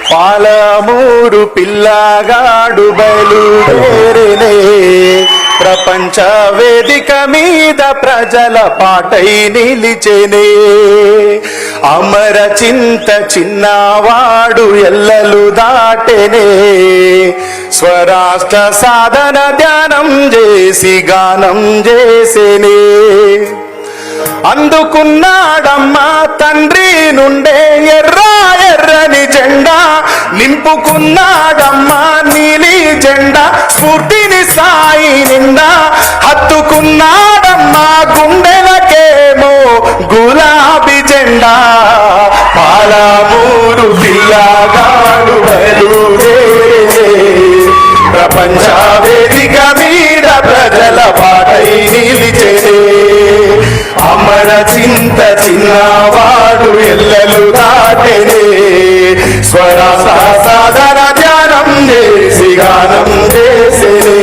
పాలమూరు పిల్లగాడు బయలుదేరినే ప్రపంచ వేదిక మీద ప్రజల పాటై నిలిచెనే అమర చింత చిన్నవాడు ఎల్లలు దాటెనే స్వరాష్ట్ర సాధన ధ్యానం చేసి గానం చేసేనే అందుకున్నాడమ్మా తండ్రి నుండే ఎర్రని జెండా నింపుకున్నాడమ్మా నీలి జెండా స్ఫూర్తిని సాయి నిండా హత్తుకున్నాడమ్మా గుండెలకేమో గులాబీ జెండా పాలమూరు పిల్లగాడు బయలుదేరే ప్రపంచ వేదిక మీద ప్రజల పాటై నిలిచెనే అమర చింత చిన్నవాడు ఎల్లలు దాటెనే స్వరాష్ట్ర సాధన ధ్యానం చేసి గానం చేసేనే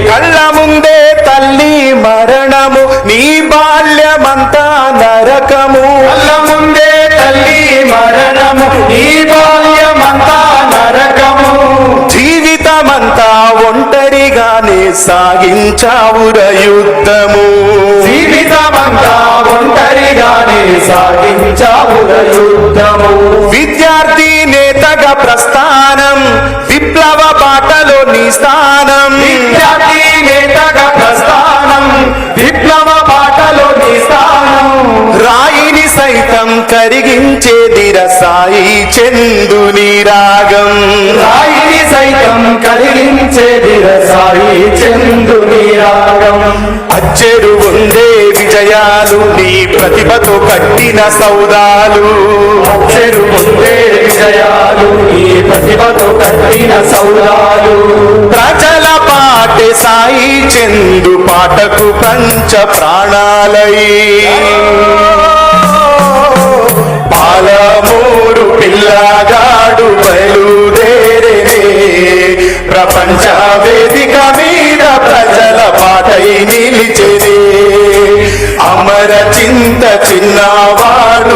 కళ్ళ ముందే తల్లి మరణము నీ బాల్యమంతా నరకము కళ్ళ ముందే తల్లి మరణము నీ బాల్యమంతా నరకము జీవితమంతా ఒంటరిగానే సాగించావుర యుద్ధము జీవితమంతా ఒంటరిగానే సాగించావుర యుద్ధము విద్యార్థి నేతగా ప్రస్థానం విప్లవ బాటలో నీ స్థానం విద్యార్థి నేతగా ప్రస్థానం విప్లవ బాటలో నీ స్థానం రాయిని సైతం కరిగించేదిర సాయి చందుని రాగం రాయిని సైతం కరిగించేదిర సాయి చందుని రాగం అచ్చెరు ఉండే విజయాలు నీ ప్రతిభతో కట్టిన సౌదాలు అచ్చెరు ఉండే విజయాలు నీ ప్రతిభతో కట్టిన సౌదాలు ప్రజల పాటే సాయి చందు పాటకు పంచ ప్రాణాలై పాలమూరు పిల్లగాడు బయలుదేరేనే ప్రపంచ వేదిక మీద ప్రజల పాటై నిలిచెనే అమర చింత చిన్నవాడు